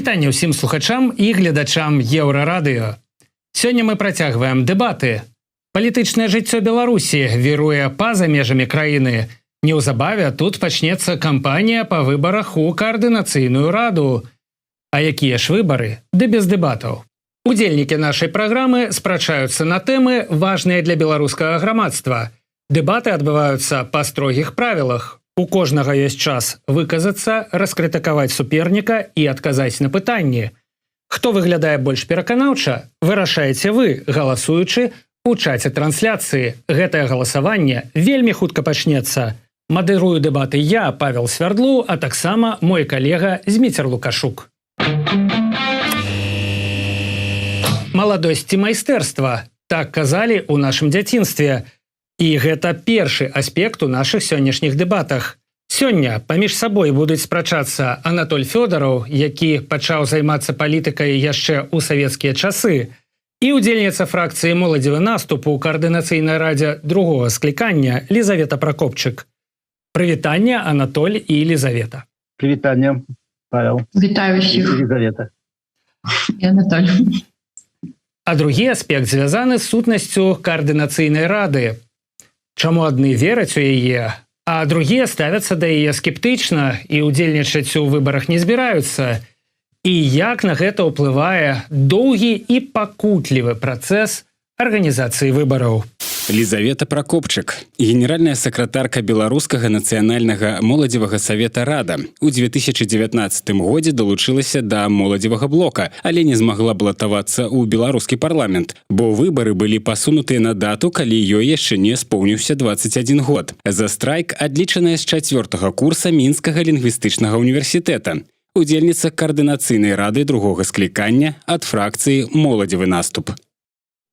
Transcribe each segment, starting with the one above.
Вітанне ўсім слухачам і гледачам Еўрарадыё. Сёння мы працягваем дэбаты. Палітычнае жыццё Беларусі віруе па-за межамі краіны. Неўзабаве тут пачнецца кампанія па выбарах у каардынацыйную раду. А якія ж выбары? Ды без дэбатаў. Удзельнікі нашай праграмы спрачаюцца на тэмы, важныя для беларускага грамадства. Дэбаты адбываюцца па строгіх правілах. У кожнага ёсць час выказацца, раскрытыкаваць суперніка і адказаць на пытанні. Хто выглядае больш пераканаўча, вырашаеце вы, галасуючы у чаце трансляцыі. Гэтае галасаванне вельмі хутка пачнецца. Мадэрую дэбаты я, Павел Свярдлу, а таксама мой калега Зміцер Лукашук. Маладосць ці майстэрства. Так казалі ў нашым дзяцінстве. І гэта першы аспект у нашых сённяшніх дэбатах. Сёння паміж сабой будуць спрачацца Анатоль Фёдараў, які пачаў займацца палітыкай яшчэ ў савецкія часы, і удзельніца фракцыі «Моладзевы наступ» у каардынацыйнай радзе другога склікання Лізавета Пракопчык. Прывітанне, Анатоль і Лізавета. Прывітанне, Павел. Вітаю ўсіх. Лізавета. І Анатоль. А другі аспект звязаны з сутнасцю каардынацыйнай рады. Чаму адны вераць у яе, а другія ставяцца да яе скептычна і ўдзельнічаць у выбарах не збіраюцца? І як на гэта ўплывае доўгі і пакутлівы працэс арганізацыі выбараў? Лізавета Пракопчык, генеральная сакратарка Беларускага нацыянальнага моладзевага савета «Рада». У 2019 годзе далучылася да моладзевага блока, але не змагла балатавацца ў беларускі парламент, бо выбары былі пасунутыя на дату, калі ёй яшчэ не споўніўся 21 год. За страйк адлічаная з 4-го курса Мінскага лінгвістычнага універсітэта. Удзельніца каардынацыйнай рады другога склікання ад фракцыі «Моладзевы наступ».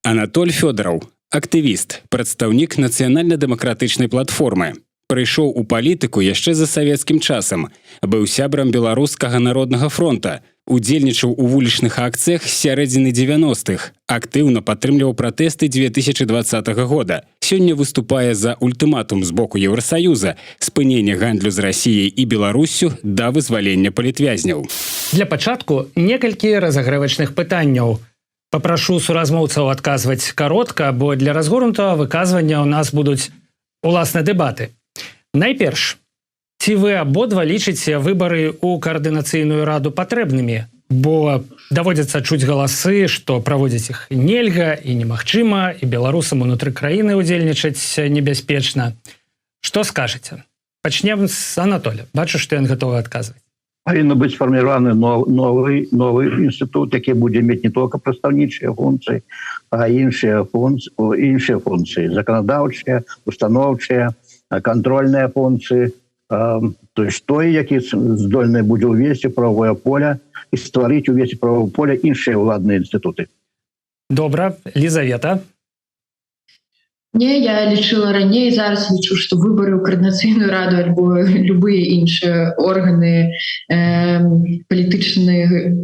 Анатоль Фёдараў, актывіст, прадстаўнік нацыянальна-дэмакратычнай платформы. Прыйшоў у палітыку яшчэ за савецкім часам. Быў сябрам Беларускага народнага фронта. Удзельнічаў у вулічных акцыях з сярэдзіны 90-х. Актыўна падтрымліваў пратэсты 2020 года. Сёння выступае за ультыматум з боку Еўрасаюза, спынення гандлю з Расіяй і Беларуссю да вызвалення палітвязняў. Для пачатку некалькі разагрэвачных пытанняў. Папрашу суразмоўцаў адказваць каротка, бо для разгорнутага выказвання ў нас будуць уласна дэбаты. Найперш, ці вы абодва лічыце выбары ў каардынацыйную раду патрэбнымі? Бо даводзіцца чуць галасы, што праводзіць іх нельга і немагчыма, і беларусам унутры краіны ўдзельнічаць небяспечна. Што скажаце? Пачнем з Анатоля. Бачу, што ён гатовы адказваць. Павінен быць сфарміраваны новы інстытут, які будзе мець не толькі прадстаўнічыя функцыі, а іншыя функцыі, заканадаўчыя, установчыя, кантрольныя функцыі, то есть той, які здольны будзе ўвесці правовое поле і стварыць увесці правовое поле іншыя ўладныя інстытуты. Добра, Лізавета. Не, я лічыла раней, зараз лічу, што выбары ў каардынацыйную раду альбо любыя іншыя органы палітычныя,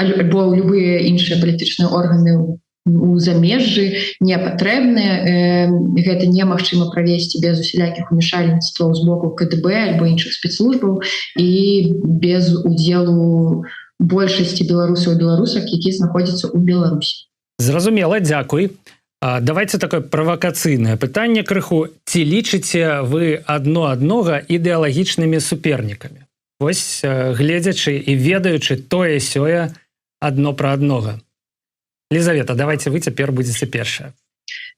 альбо любыя іншыя палітычныя органы у замежжы не патрэбныя. Гэта немагчыма правесці без усялякіх умешальніцтваў з боку КДБ альбо іншых спецслужбаў і без удзелу большасці беларусаў і беларусак, які знаходзяцца ў Беларусі. Зразумела, дзякуй. Давайте такое правакацыйнае пытанне крыху. Ці лічыце вы адно-аднога ідэалагічнымі супернікамі? Вось гледзячы і ведаючы тое-сёе адно пра аднога. Лізавета, давайте вы цяпер будзеце першая.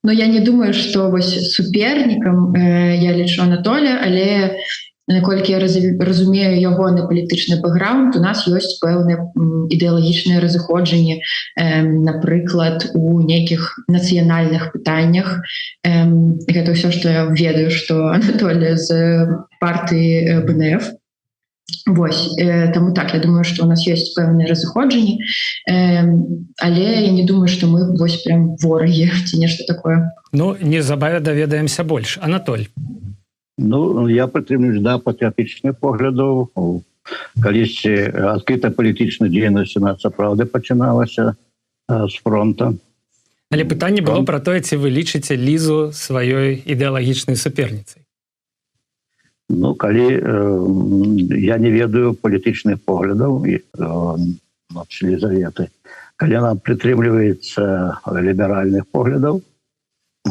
Но я не думаю, што вось супернікам я лічу Анатоля, але наколькі я разумею ягоны палітычны бэкграунд, у нас ёсць пэўныя ідэалагічныя разыходжанні, напрыклад, у нейкіх нацыянальных пытаннях. Гэта ўсё, што я ведаю, што Анатоль з партыі БНФ. Вось, таму так, я думаю, што у нас ёсць пэўныя разыходжанні, але я не думаю, што мы вось прям ворагі ці нешта такое. Ну, незабаве даведаемся больш. Анатоль. Ну, я прытрымлюсь да патрыятычных поглядаў. Калісьці адкрыта палітычная дзейнасць у нас сапраўды пачыналася з фронта. Але пытанне было пра тое, ці вы лічыце Лізу сваёй ідэалагічнай суперніцай. Ну, калі я не ведаю палітычных поглядаў Елизаветы. Калі она прытрымліваецца ліберальных поглядаў,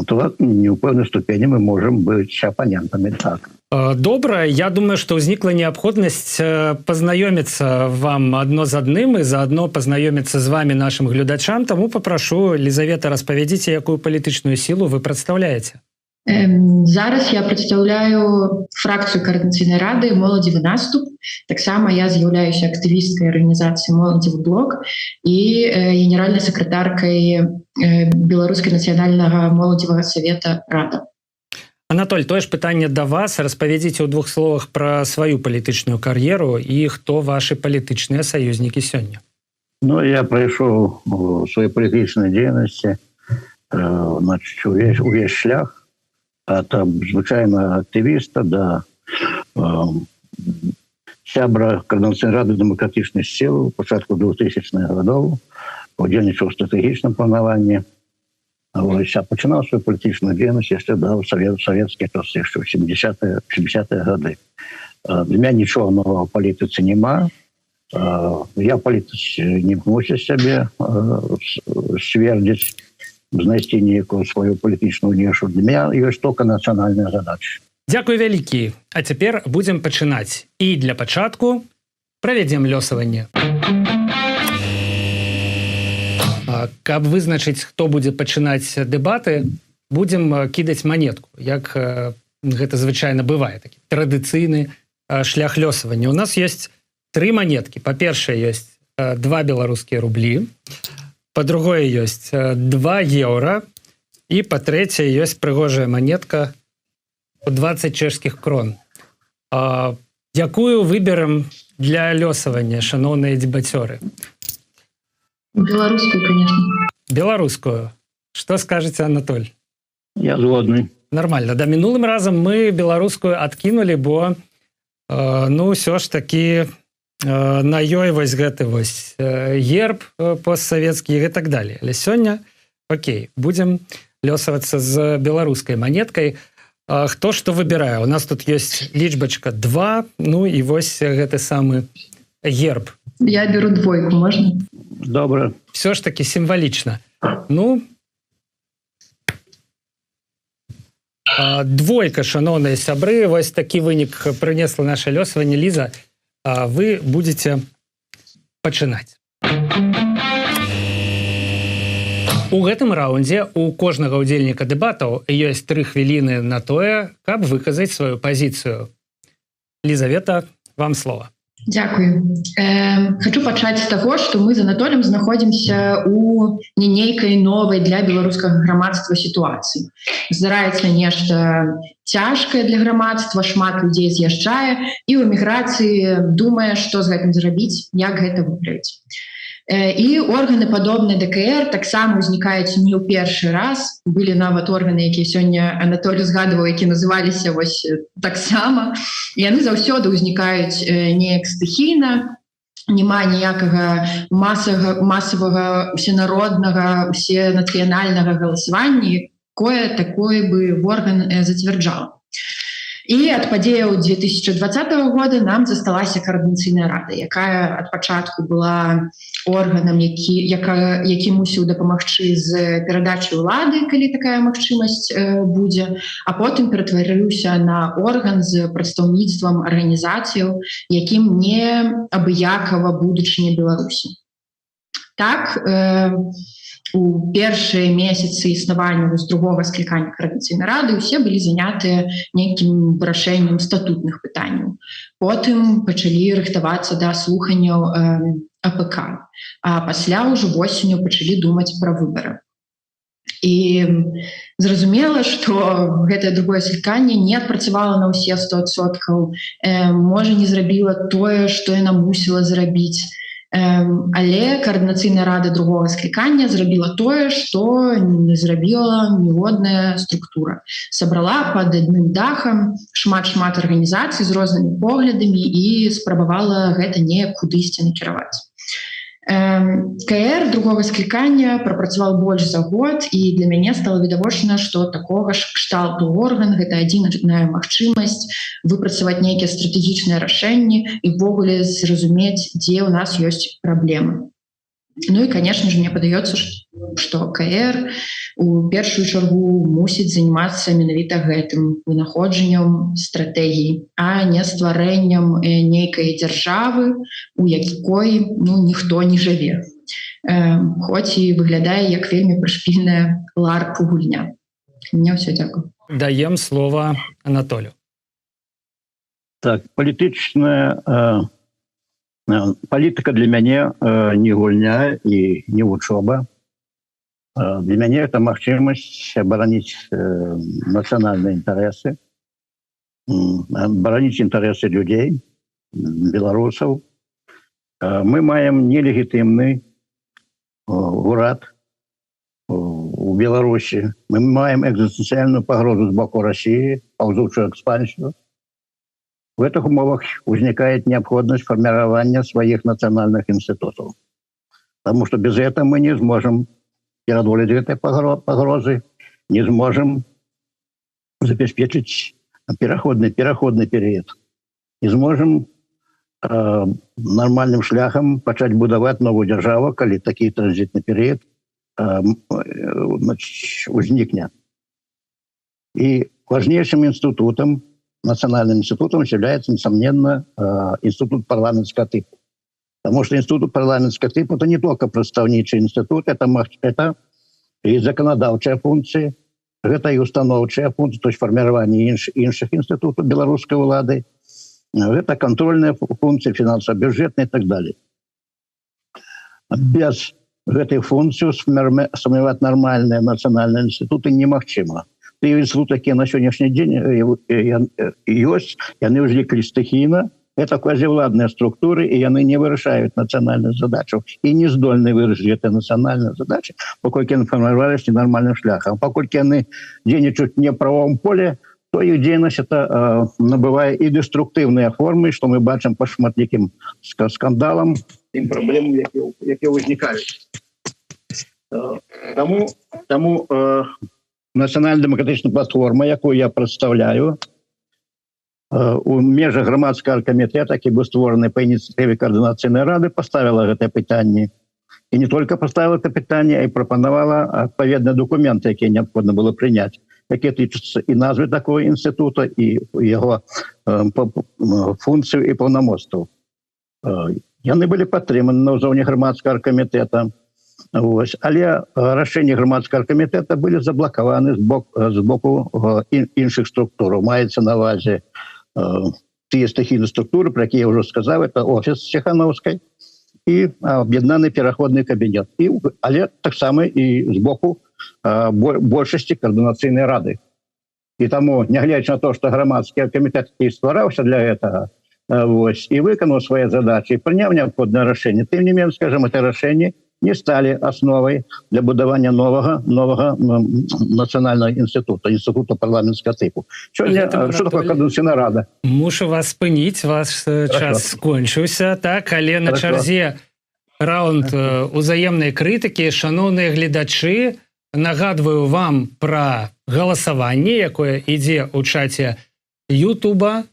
то не ў пэўнай ступені мы можам быць апанентамі. Так. Добра, я думаю, што ўзнікла неабходнасць пазнаёміцца вам адно з адным і заадно пазнаёміцца з вами нашим гледачам, таму папрашу, Елизавета, распавядзіце, якую палітычную сілу вы прадстаўляеце. Зараз я прадстаўляю фракцыю Координацыйнай рады «Моладзевы наступ». Таксама я з'яўляюся актывісткай арганізацыі «Моладзевы блок» і генеральнай сакратаркай Беларускай нацыянальнага моладзевага савета «Рада». Анатоль, тое ж пытанне да вас. Распавядзіце ў двух словах пра сваю палітычную кар'еру і хто вашы палітычныя саюзнікі сёння. Я прайшоў у сваёй палітычнай дзейнасці увесь шлях ад звычайнага актывіста да сябра Координацыйнай рады дэмакратычных сіл пачатку 2000-х гадоў, удзельнічаў у стратэгічным планаванні. Я пачынаў сваю палітычную дзейнасць яшчэ да савецкіх часы, яшчэ ў 70-е гады. Для мяне нічога новага ў палітыцы няма. Я палітыцы не муся сябе свердзіць, знайсці некую сваю палітычную нішу. Для мяне ёсць толькі нацыянальная задача. Дзякуй вялікі. А цяпер будзем пачынаць. І для пачатку правядзем лёсаванне. Каб вызначыць, хто будзе пачынаць дэбаты, будзем кідаць манетку, як гэта звычайна бывае, такі традыцыйны шлях лёсавання. У нас ёсць 3 манеткі. Па-першае, ёсць 2 беларускія рублі, па-другое, ёсць 2 еўра, і па-трэцяе, ёсць прыгожая манетка у 20 чэшскіх крон. Якую выберам для лёсавання, шаноўныя дэбацёры? Беларускую, конечно. Беларускую. Што скажаце, Анатоль? Я згодны. Нормально. Да, мінулым разам мы беларускую адкінулі, бо ўсё ж такі на ёй вось гэты вось герб постсавецкі і так далее. Але сёння, окей, будзем лёсавацца з беларускай манеткай. Хто што выбірае? У нас тут ёсць лічбачка 2, і вось гэты самы герб. Я беру 2, можна? Добра. Все ж таки сімвалічна. 2, шановныя сябры, вось такі вынік прынесла наше лёсаванне. Ліза, вы будете пачынаць. У гэтым раундзе у кожнага ўдзельніка дэбатаў ёсць 3 хвіліны на тое, каб выказаць сваю пазіцыю. Лізавета, вам слово. Дякую. Хочу пачаць з таго, што мы з Анатолем знаходзімся у не нейкай новай для беларускага грамадства сітуацыі. Здараецца нешта цяжкае для грамадства, шмат людзей з'язджае і ў эміграцыі думае, што з гэтым зрабіць, як гэта выправіць. І органы падобныя ДКР таксама ўзнікаюць не ў першы раз. Былі нават органы, якія сёння Анатолий згадваў, які называліся вось таксама. Яны заўсёды ўзнікаюць неяк стыхійна, няма ніякага масавага, усенароднага, усенацыянальнага галасавання, якое такое бы орган зацвярджаў. І ад падзеяў 2020 года нам засталася Координацыйная рада, якая ад пачатку была органам, які мусіў дапамагчы з перадачай улады, калі такая магчымасць будзе, а потым ператварыўся на орган з прадстаўніцтвам арганізацыяў, якім не абыякава будучыня Беларусі. Так, у першыя месяцы існавання з другога склікання Координацыйнай рады ўсе былі занятыя нейкім вырашэннем статутных пытанняў. Потым пачалі рыхтавацца да слуханняў АПК, а пасля ўжо восенню пачалі думаць пра выбары. І зразумела, што гэтае другое скліканне не адпрацавала на ўсе 100%, можа, не зрабіла тое, што яна мусіла зрабіць. Але Координацыйная рада другого склікання зрабіла тое, што не зрабіла ніводная структура. Сабрала пад адным дахам шмат арганізацый з рознымі поглядамі і спрабавала гэта неяк кудысьці накіраваць. КР другого склікання прапрацаваў больш за год, і для мяне стала відавочна, што такога ж кшталту орган гэта адзіная магчымасць выпрацаваць нейкія стратэгічныя рашэнні і ўвогуле зразумець, дзе ў нас ёсць праблемы. Ну і, конечно же, мне падаецца, што КР у першую чаргу мусіць займацца менавіта гэтым вынаходжаннем стратэгій, а не стварэннем нейкай дзяржавы, у якой ніхто не жыве. Хоць і выглядае як вельмі прышпільная ларп-гульня. Мне ўсё, дзякую. Даем слово Анатолию. Так, политика для меня не гульня и не учеба. Для меня это возможность оборонить национальные интересы, оборонить интересы людей, белорусов. Мы имеем нелегитимный уряд у Беларуси. Мы имеем экзистенциальную погрозу с боку России, ползучую экспансию. В этих умовах возникает необходимость формирования своих национальных институтов. Потому что без этого мы не сможем преодолеть этой погрозы, не сможем обеспечить переходный период. Не сможем нормальным шляхом начать будовать новую державу, когда такой транзитный период возникнет. И важнейшим институтом, национальным институтом является, несомненно, институт парламентского типа. Потому что институт парламентского типа – это не только представничий институт, это и законодавчая функция, это и установчая функция, то есть формирование инших институтов белорусской влады, это контрольная функция, финансово-бюджетная и так далее. Без этой функции сформировать нормальные национальные институты немагчыма. Ті інституты, які на сьогоднішній день ёсць, яны ўзніклі стыхійна, это квазівладныя структуры, і яны не вырашаюць нацыянальную задачу і не здольны вырашыць гэтыя нацыянальныя задачы, паколькі яны фарміраваліся ненармальным шляхам. Паколькі яны дзейнічаюць не ў правовым поле, то іх дзейнасць набывае і деструктыўныя формы, што мы бачым па шматлікім скандалам, тым праблемам, якія ўзнікаюць. Таму национально-демократичная платформа, якую я представляю, у межах громадского комитета, який був створений по ініціативі Координаційної ради, поставила это питання. И не только поставила это питання, а й пропонувала відповідні документи, які необхідно було прийняти, які тичаться і назви такого інституту, і його функцію і повномоцтв. Вони були підтримані на уровні громадського комітету. Але рішення громадського комітету були заблоковані з боку інших структур. Мається на увазі ті стихійні структури, про які я вже сказав, це Офіс Цехановський і Об'єднаний переходний кабінет. Але так само і з боку більшості Координаційної ради. І тому, не глядячи на те, що громадський комітет і створився для цього, і виконав свої задачі, і прийняв необхідне рішення, тим не менше, скажімо, це рішення не стали основой для будования нового национального института парламентского типа. Что такое Координаційна рада? Мушу вас спыніць, ваш час скончыўся, так, але на чарзе раунд узаемнай крытыкі. Шановныя гледачы, нагадваю вам пра галасаванне, якое ідзе ў чаце Ютуба.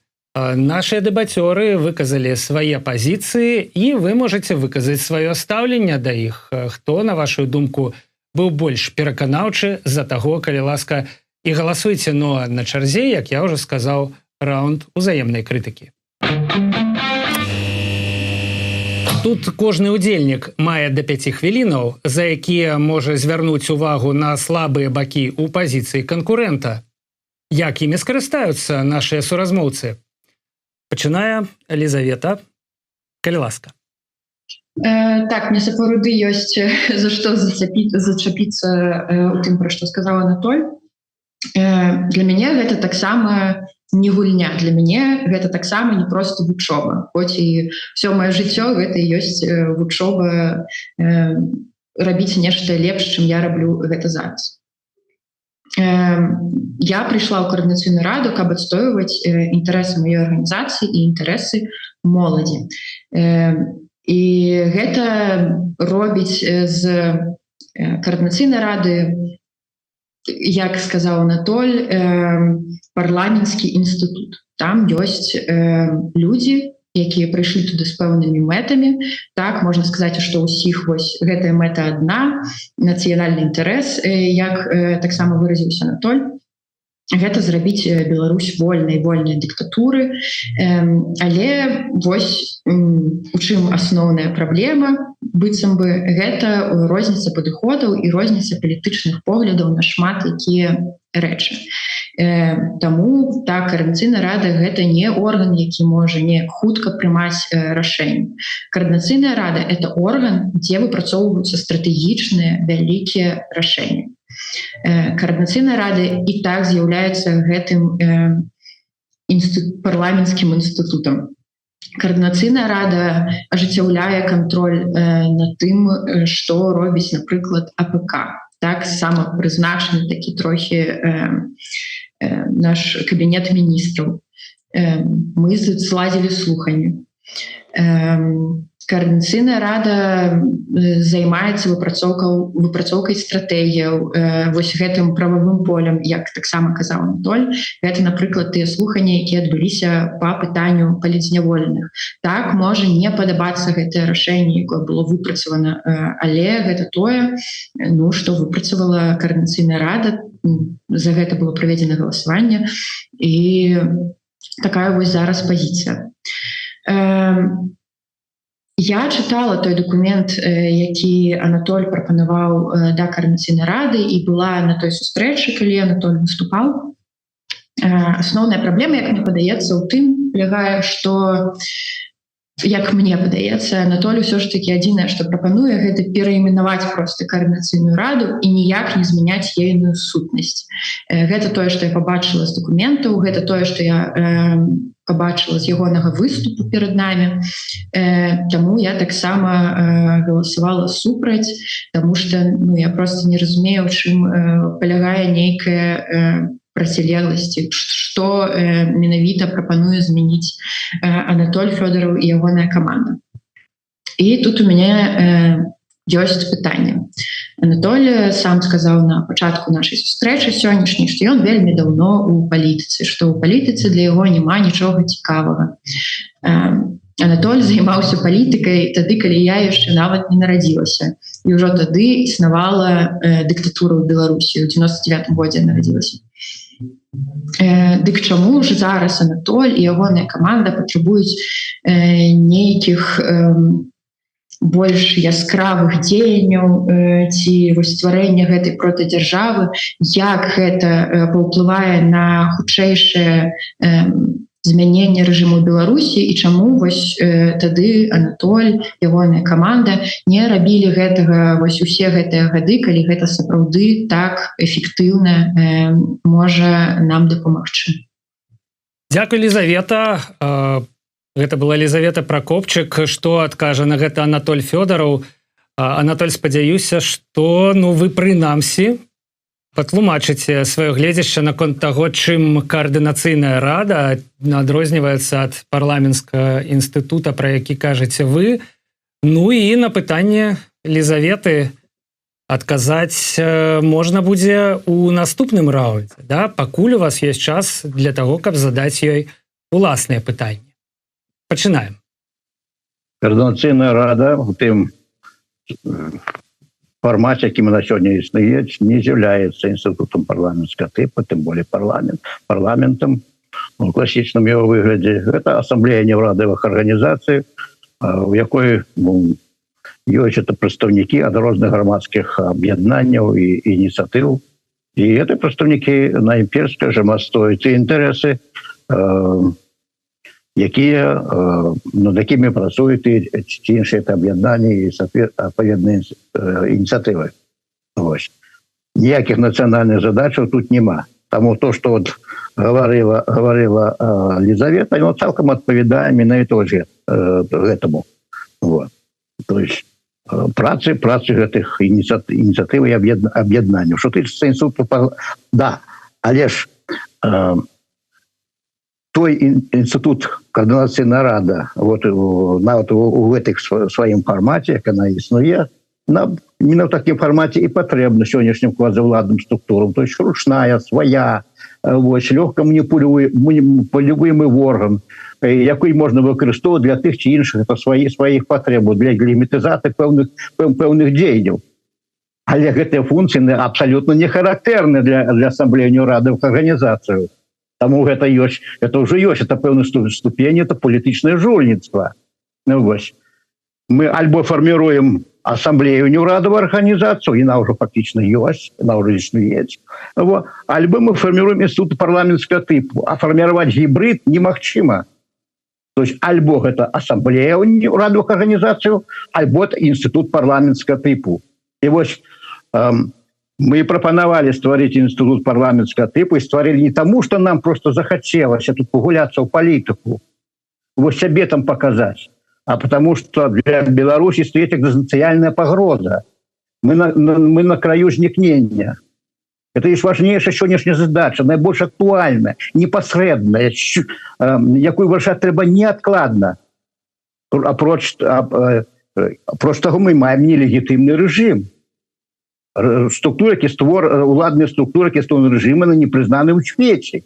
Наши дэбатёры выказалі свае пазіцыі, і вы можете выказаць сваё стаўленне да іх. Хто, на вашу думку, быў больш пераканаўчы за таго, калі ласка, і галасуйце, но на чарзе, як я ўжо сказаў, раунд узаемнай крытыкі. Тут кожны удзельнік мае да 5 хвілінаў, за якія можа звярнуць увагу на слабыя бакі ў пазіцыі канкурэнта. Як імі скарыстаюцца нашыя суразмоўцы? Пачынае Елізавета, калі ласка. Так, мне сапраўды ёсць за што зачапіцца у тым, пра што сказаў Анатоль. Для мяне гэта таксама не гульня. Для мяне гэта таксама не проста вучоба. Хоць і ўсё маё жыццё гэта ёсць вучоба, рабіць нешта лепш, чым я раблю гэта зараз. Я пришла в Координаційную раду, каб отстаивать интересы моей организации и интересы молоді. І гэта робіць з каардынацыйнай рады, як сказаў Анатоль, парламенцкі інстытут. Там ёсць людзі, якія прыйшлі туды з пэўнымі мэтамі. Так, можна сказаць, што ўсіх вось гэтая мэта адна, нацыянальны інтарэс, як таксама выразіўся Анатоль. Гэта зрабіць Беларусь вольнай дыктатуры. Але вось у чым асноўная праблема, быццам бы гэта розніца падыходаў і розніца палітычных поглядаў на шмат якія рэчы. Таму так, каардынацыйная рада гэта не орган, які можа не хутка прымаць рашэнні. Каардынацыйная рада это орган, дзе выпрацоўваюцца стратэгічныя вялікія рашэнні. Каардынацыйная рада і так з'яўляецца гэтым парламенцкім інстытутам. Каардынацыйная рада ажыццяўляе кантроль над тым, што робіць, напрыклад, АПК. Так, самапрызначаны такі трохі наш кабінет міністраў. Мы зладзілі слуханні. Каардынацыйная рада займаецца выпрацоўкай стратэгіяў, вось гэтым прававым полем, як таксама казаў Анатоль. Гэта, напрыклад, тыя слуханні, якія адбыліся па пытанню палітзняволеных. Так, можа не падабацца гэтае рашэнне, якое было выпрацавана, але гэта тое, што выпрацавала каардынацыйная рада. За гэта было праведзена галасаванне, і такая вось зараз пазіцыя. Я чытала той документ, які Анатоль прапанаваў да каардынацыйнай рады, і была на той сустрэчы, калі Анатоль выступаў. Асноўная праблема, як мне падаецца, у тым палягае, што, як мне падаецца, Анатоль усё ж такі адзінае, што прапануе, гэта пераіменаваць проста каардынацыйную раду і ніяк не змяняць ейную сутнасць. Гэта тое, што я пабачыла з дакументаў, гэта тое, што я пабачыла з ягонага выступу перад намі. Таму я таксама галасавала супраць, таму што я проста не разумею, у чым палягае нейкая процілегласці, што менавіта прапануе змяніць Анатоль Фёдораў і ягоная каманда. І тут у мяне ёсць пытанне. Анатоль сам сказаў на пачатку нашай сустрэчы сённяшняй, што ён вельмі даўно ў палітыцы, што ў палітыцы для яго няма нічога цікавага. Анатоль займаўся палітыкай тады, калі я яшчэ нават не нарадзілася. І ўжо тады існавала дыктатура ў Беларусі. У 99-м годзе нарадзілася. Дык чаму ж зараз Анатоль і ягоная каманда патрабуюць нейкіх больш яскравых дзеянняў ці стварэння гэтай протадзяржавы, як гэта паўплывае на хутчэйшае змяненне рэжыму Беларусі, і чаму вось тады Анатоль, ягоная каманда не рабілі гэтага вось усе гэтыя гады, калі гэта сапраўды так эфектыўна можа нам дапамагчы. Дзякуй, Лізавета. Гэта была Лізавета Пракопчык. Што адкажа на гэта Анатоль Фёдораў? Анатоль, спадзяюся, што вы прынамсі патлумачыце сваё гледзяшча наконт таго, чым каардынацыйная рада адрозніваецца ад парламенцкага інстытута, пра які кажаце вы. І на пытанне Лізаветы адказаць можна будзе ў наступным раўндзе. Пакуль у вас ёсць час для таго, каб задаць ёй уласныя пытанні. Пачынаем. Каардынацыйная рада у тым фармаце, якім на сёння існуе, не з'яўляецца інстытутам парламенцкага тыпу, тым болей парламентам у класічным яго выглядзе. Гэта асамблея неўрадавых арганізацый, у якой ёсць прадстаўнікі ад розных грамадскіх аб'яднанняў і ініцыятыў. І гэта прадстаўнікі найперш, скажам, адстаюць інтарэсы, над якімі працуюць ці іншыя аб'яднанні і адпаведныя ініцыятывы. Ніякіх нацыянальных задачаў тут няма. Таму то, што гаварыла Лізавета, ён цалкам адпавядае менавіта гэтаму. То есть працы гэтых ініцыятыў і аб'яднанняў. Што тычыцца інстытуту, да, але ж той інстытут координацыйная рада вот нават у гэтых сваім фармаце, як яна існуе, именно в такім фармаце і патрэбна сённяшнім квазіўладным структурам, то есть ручная, свая, лёгка маніпулюемы орган, який можна выкарыстоўваць для тых ці іншых сваіх патрэбаў, для лімітызацыі пэўных дзеянняў. Але гэтыя функцыі абсалютна не характэрны для асамблеі неўрадавых арганізацый. Таму гэта ўжо ёсць, это пэўны ступень, это палітычнае жульніцтва. Мы альбо фарміруем ассамблею неўрадавых арганізацый, яна ўжо фактычна ёсць, яна ўжо існуе. Альбо мы фарміруем інстытут парламенцкага тыпу, а фарміраваць гібрид немагчыма. То есть альбо гэта ассамблея неўрадавых арганізацый, альбо это інстытут парламенцкага тыпу. І вось мы прапанавалі стварыць інстытут парламенцкага тыпу і стварылі не таму, што нам просто захацелася тут пагуляцца ў палітыку, вось сябе там паказаць, а потому что для Беларусі стоит экзистенциальная пагроза. Мы на краю знікнення. Это есть важнейшая сённяшняя задача, найбольш актуальная, непасрэдная, якую вырашаць трэба неадкладна. Апроч таго мы маем нелегітымны рэжым. Уладныя структуры, які створаны рэжымы, не прызнаны ў свеце.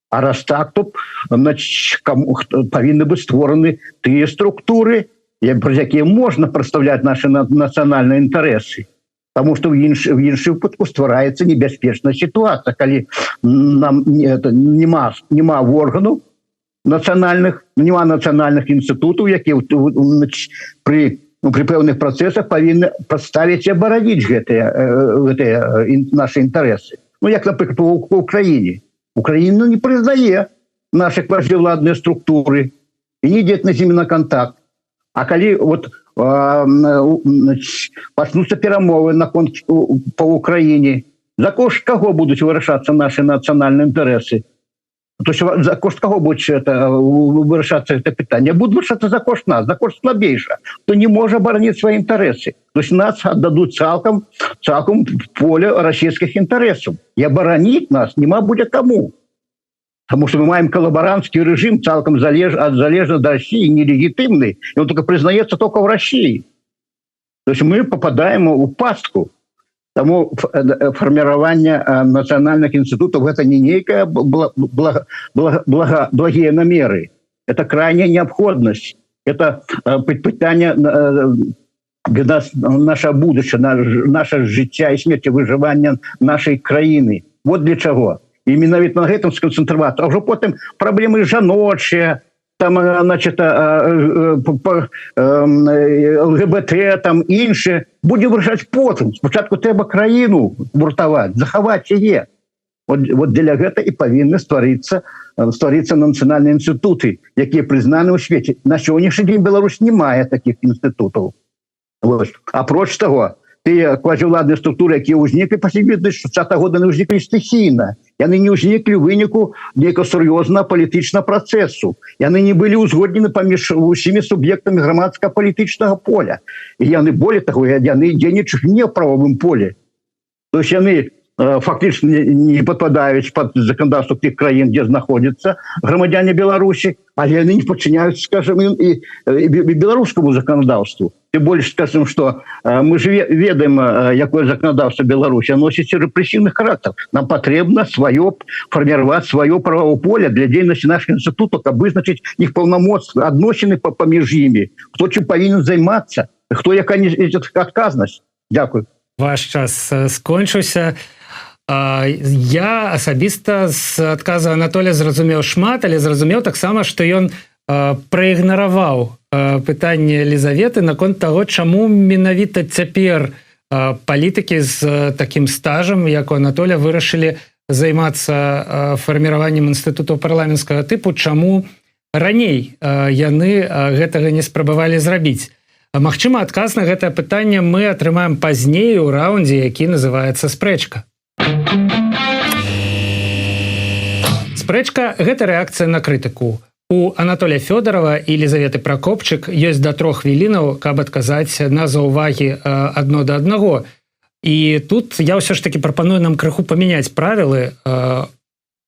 А раз так, то павінны быць створаны тыя структуры, праз якія можна прадстаўляць нашы нацыянальныя інтарэсы. Таму што в іншым выпадку ствараецца небяспечная сітуацыя, калі няма органаў нацыянальных, няма нацыянальных інстытутаў, якія при пэўных працэсах павінны прадставіць і абараніць гэтыя нашы інтарэсы. Як, напрыклад, у Украіне. Украина не признае наши квазіўладныя структуры и не идет на зімі на контакт. А калі пачнуцца перамовы по Украине, за кошт кого будут вырашацца наши национальные интересы? То есть за кошт кого будет вырашацца это питание? Будут вырашацца за кошт нас, за кошт слабейшего, кто не может оборонить свои интересы. То есть нас отдадут цалком поле российских интересов. И оборонить нас нема будет кому. Потому что мы маем коллаборантский режим, цалком залежно от России, нелегитимный, и он только признается только в России. То есть мы попадаем в пастку. Тому формирование национальных институтов это не некая благие намеры. Это крайняя необходимость. Это питание наше будущее, наше життя и смерть, выживание нашей краины. Вот для чего. И менавіта на гэтым сконцэнтравацца. А ўжо потым праблемы жаночыя, там, значит, ЛГБТ, там, іншыя, будзе вырашаць потым. Спачатку трэба краіну буртаваць, захаваць яе. Вот для гэта і павінны стварыцца нацыянальныя інстытуты, якія прызнаны ў свеце. На сённяшні дзень Беларусь не мае такіх інстытутаў. Апроч таго, тыя квазіўладныя структуры, якія ўзніклі пасля 2060 года, яны ўзніклі стыхійна. Яны не ўзніклі ў выніку нейкага сур'ёзнага палітычнага працэсу. Яны не былі ўзгоднены паміж усімі суб'ектамі грамадска-палітычнага поля. І яны, более таго, яны дзейнічаюць не ў правовым поле. То есть яны фактично не подпадают под законодательство тех краин, где находятся громадяне Беларуси, а они не подчиняются, скажем, и белорусскому законодательству. Тем более, скажем, что мы же ведаем, какое законодательство Беларуси, оно носит репрессивный характер. Нам потребно формировать свое правовое поле для деятельности наших институтов, как вызначить их полномочия, отношения поміж ими, кто чем повинен заниматься, кто яка отказность. Дякую. Ваш час скончыўся. Я асабіста з адказу Анатолія зразумеў шмат, але зразумеў таксама, што ён праігнараваў пытанне Елізаветы наконт таго, чаму менавіта цяпер палітыкі з такім стажам, як у Анатолія, вырашылі займацца фарміраваннем інстытутаў парламенцкага тыпу, чаму раней яны гэтага не спрабавалі зрабіць. Магчыма, адказ на гэтае пытанне мы атрымаем пазней у раўндзе, які называецца спрэчка. Спрэчка – гэта рэакцыя на крытыку. У Анатолія Фёдорова і Елізаветы Пракопчык ёсць да 3 хвілінаў, каб адказаць на заўвагі адно да аднаго. І тут я ўсё ж таки прапаную нам крыху памяняць правілы,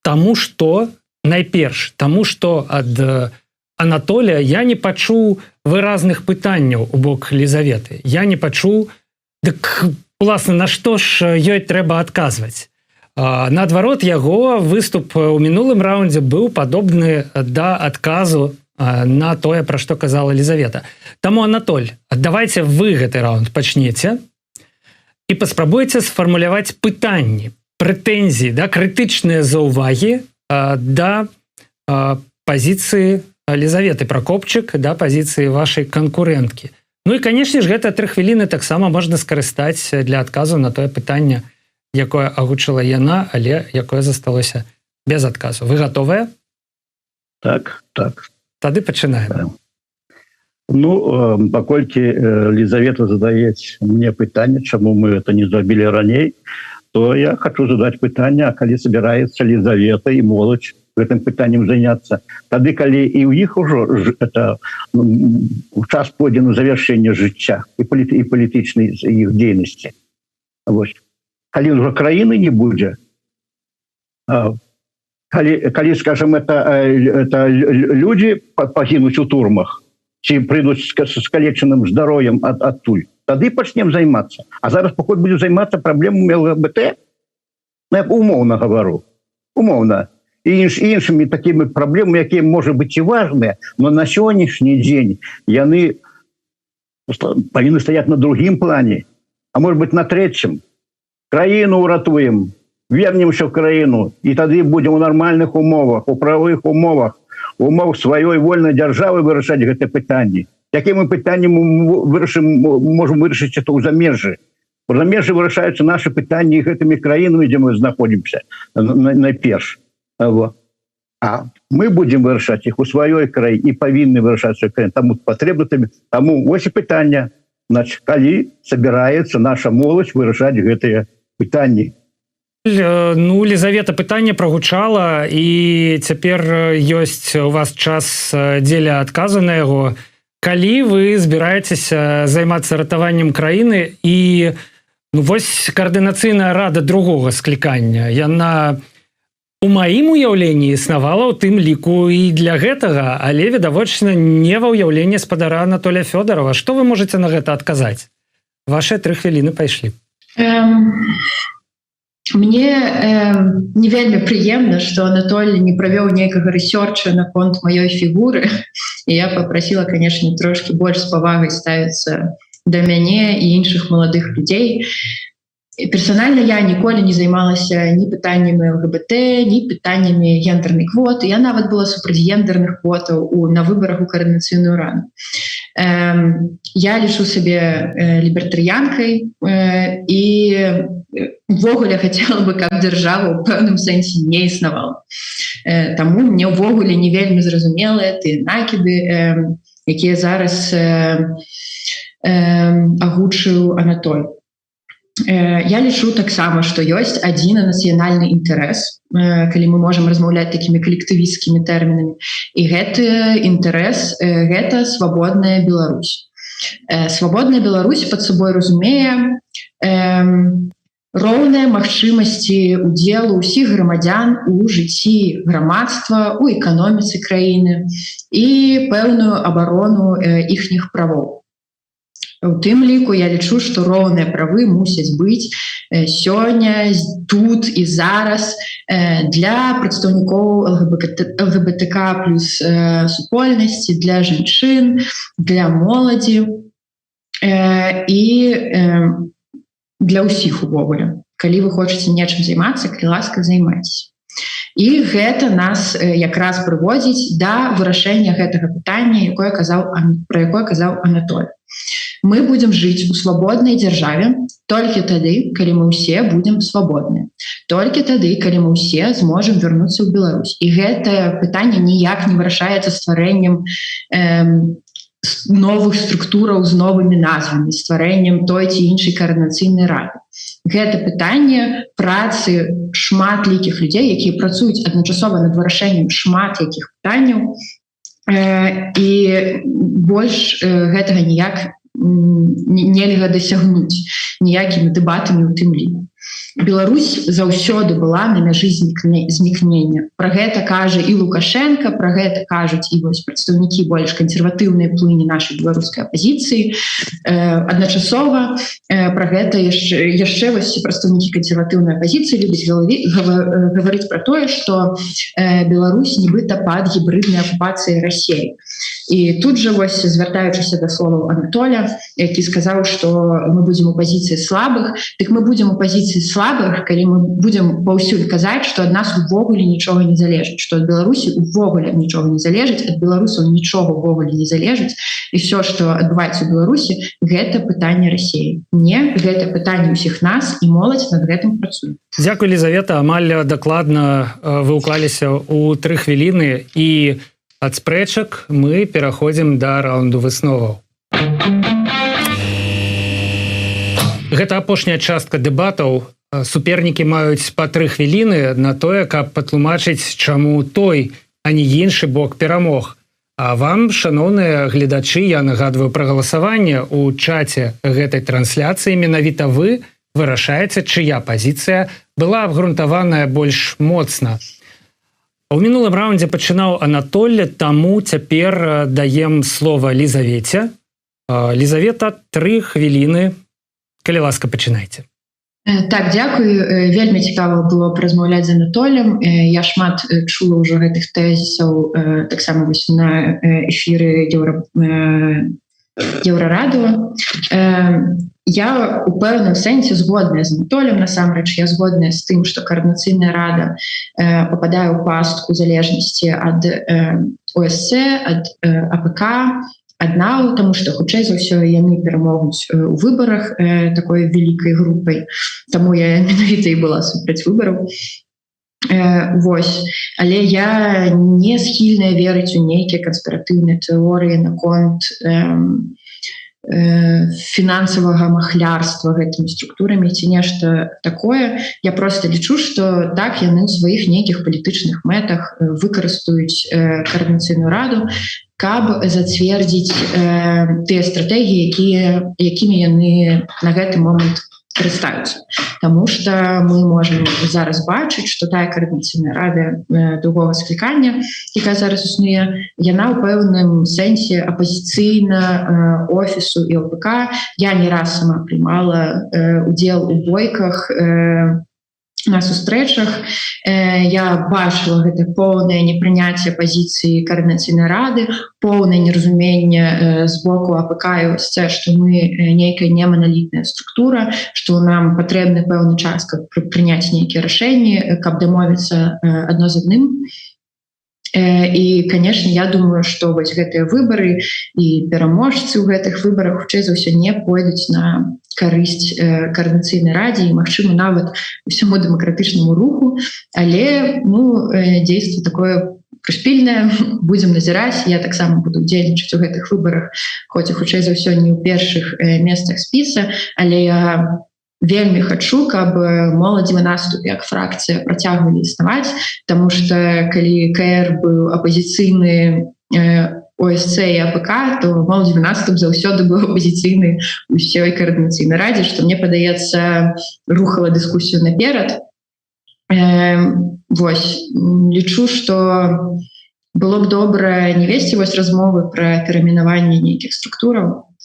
таму што найперш таму што ад Анатолія я не пачуў выразных пытанняў у бок Лізаветы. Я не пачуў, дык уласна, на што ж ёй трэба адказваць. Наадварот, яго выступ у мінулым раўндзе быў падобны да адказу на тое, пра што казала Лізавета. Таму, Анатоль, давайце вы гэты раунд пачнеце і паспрабуйце сфармуляваць пытанні, прэтэнзіі, да, крытычныя заўвагі да пазіцыі Лізаветы Пракопчык, да пазіцыі вашай канкурэнткі. Ну і, канешне ж, гэта 3 хвіліны таксама можна скарыстаць для адказу на тое пытанне, якое агучыла яна, але якое засталося без адказу. Вы гатовыя? Так. Тады пачынаем. Ну, паколькі Лізавета задаюць мне пытанне, чаму мы это не зрабілі раней, то я хочу задаць пытанне, а калі собираецца Лізавета і моладзь гэтым пытаннем заняцца. Тады, калі і ў іх ужо час пойдзе на завяршэнне жыцця і палітычнай іх дзейнасці. Калі ўжо краіны не будзе, калі, скажем, это людзі пагінуць у турмах, ці прыйдуць з скалечаным здароўем адтуль, тады пачнем займацца. А зараз пакуль будзем займацца праблемамі ЛГБТ, умоўна гавару, умоўна, і іншымі такімі праблемамі, якія, можа быць, і важныя, но на сённяшні дзень яны павінны стаяць на другім плане, а может быть на трэцім. Краіну ўратуем, вернемся в краіну, і тады будем у нармальных умовах, у правых умовах, у умовах сваёй вольнай дзяржавы вырашаць гэтыя пытанні. Якім мы пытаннем можем вырашыць это ў замежжы. У замежжы вырашаюцца нашы пытанні гэтымі краінамі, дзе мы знаходзімся найперш. А мы будем вырашаць іх у сваёй краіне і павінны вырашаць сваёй краіне. Таму патрэбна, таму вось і пытанне, значит, калі собираецца наша моладзь вырашаць гэтыя пытанні. Ну, Лізавета, пытанне прагучала, і цяпер ёсць у вас час дзеля адказу на яго. Калі вы збіраецеся займацца ратаваннем краіны, і вось каардынацыйная рада другога склікання, яна у маім уяўленні існавала ў тым ліку і для гэтага, але, відавочна, не ва ўяўленні спадара Анатолія Фёдорова. Што вы можаце на гэта адказаць? Вашыя 3 хвіліны пайшлі. Мне не вельмі прыемна, што Анатолий не правёў нейкага рэсёрча наконт маёй фігуры, і я папрасіла, канешне, трошкі больш з павагай ставіцца да мяне і іншых маладых людзей. Персанальна я ніколі не займалася ні пытаннямі ЛГБТ, ні пытаннямі гендернай квоты. Я нават была супраць гендерных квотаў на выбарах у каардынацыйную раду. Я лічу сабе лібертарыянкай і увогуле хацела бы, каб дзяржава ў пэўным сэнсе не існавала. Таму мне ўвогуле не вельмі зразумелыя тыя накіды, якія зараз агучыў Анатоль. Я лічу таксама, што ёсць адзін нацыянальны інтарэс, калі мы можам размаўляць такімі калектывісцкімі тэрмінамі. І гэты інтарэс – гэта свабодная Беларусь. Свабодная Беларусь пад сабой разумее роўныя магчымасці удзелу ўсіх грамадзян у жыцці грамадства, у эканоміцы краіны і пэўную абарону іхніх правоў. У тым ліку я лічу, што роўныя правы мусяць быць сёння, тут і зараз для прадстаўнікоў ЛГБТК плюс супольнасці, для жанчын, для моладзі і для ўсіх увогуле. Калі вы хочаце нечым займацца, калі ласка, займайцеся. І гэта нас якраз прыводзіць да вырашэння гэтага пытання, пра якое казаў Анатоль. Мы будем жыць у свабоднай дзяржаве толькі тады, калі мы ўсе будем свабодныя. Толькі тады, калі мы ўсе зможам вярнуцца ў Беларусь. І гэтае пытанне ніяк не вырашаецца стварэннем новых структураў з новымі назвамі, стварэннем той ці іншай каардынацыйнай рады. Гэта пытанне працы шматлікіх людзей, якія працуюць адначасова над вырашэннем шмат якіх пытанняў, і больш гэтага ніяк нельга дасягнуць ніякімі дэбатамі ў тым ліку. Беларусь заўсёды была на мяжы знікнення. Пра гэта кажа і Лукашенко, пра гэта кажуць і вось прадстаўнікі больш кансерватыўнай плыні нашай беларускай апазіцыі. Адначасова пра гэта яшчэ вось прадстаўнікі кансерватыўнай апазіцыі любяць гаварыць пра тое, што Беларусь нібыта пад гібриднай акупацыяй Расіі. І тут жа вось звяртаючыся да словаў Анатоля, які сказаў, што мы будзем у пазіцыі слабых, дык мы будзем у пазіцыі слабых, калі мы будзем паўсюль казаць, што ад нас увогуле нічога не залежыць, што ад Беларусі увогуле нічога не залежыць, ад беларусаў нічога увогуле не залежыць, і все, што адбываецца ў Беларусі, гэта пытанне Расіі. Не, гэта пытанне ўсіх нас, і моладзь над гэтым працуе. Дзякуй, Лізавета, амаль дакладна вы ўклаліся ў 3 хвіліны, і ад спрэчак мы пераходзім да раунду высноваў. Гэта апошняя частка дэбатаў. Супернікі маюць па 3 хвіліны на тое, каб патлумачыць, чаму той, а не іншы бок перамог. А вам, шаноўныя гледачы, я нагадваю пра галасаванне ў чаце гэтай трансляцыі. Менавіта вы вырашаеце, чыя пазіцыя была абгрунтаваная больш моцна. У мінулым раундзе пачынаў Анатоль, таму цяпер даем слова Лізавеце. Лізавета, 3 хвіліны. Калі ласка, пачынайце. Так, дзякую. Вельмі цікава было паразмаўляць з Анатолем. Я шмат чула ўжо гэтых тэзісаў таксама вось на эфіры Еўрарадыо. Я у пэўным сэнсе згодная з Анатолем, насамрэч я згодная з тым, што Координацыйная рада попадае ў пастку залежнасці ад ОСЦ, ад АПК, адна, таму што хутчэй за ўсё яны перамогуць у выбарах такой вялікай групай. Таму я менавіта і была супраць выбараў. Вось. Але я не схільная верыць у нейкія канспіратыўныя тэорыі наконт фінансавага махлярства гэтымі структурамі ці нешта такое. Я просто лічу, што так яны ў сваіх нейкіх палітычных мэтах выкарыстаюць Координацыйную раду, каб зацвердзіць тыя стратэгіі, якімі яны на гэты момант карыстаюцца. Таму што мы можам зараз бачыць, што тая Координацыйная рада другога склікання, якая зараз існуе, яна ў пэўным сэнсе апазіцыйна офісу і ОПК. Я не раз сама прымала удзел у бойках на сустрэчах. Я бачыла гэта поўнае непрыняцце пазіцыі Координацыйнай рады, поўнае неразуменне з боку АПК і ОСЦ, што мы нейкая неманалітная структура, што нам патрэбны пэўны час, каб прыняць нейкія рашэнні, каб дамовіцца адно з адным. І, конечно, я думаю, што вось гэтыя выбары і пераможцы ў гэтых выбарах хутчэй за ўсё не пойдуць на карысць Координацыйнай радзе і, магчыма, нават усяму дэмакратычнаму руху, але дзейство такое прышпільнае, будзем назіраць. Я таксама буду удзельнічаць у гэтых выбарах, хоць і хутчэй за ўсё не ў першых месцах спіса, але я вельмі хачу, каб моладзевы наступ як фракцыя працягвалі існаваць, таму што калі КР быў апазіцыйны ОСЦ і АПК, то моладзевы наступ заўсёды быў апазіцыйны ўсёй Координацыйнай радзе, што мне падаецца рухала дыскусію наперад. Вось, лічу, што было б добра не весці вось размовы пра перайменаванне нейкіх структураў,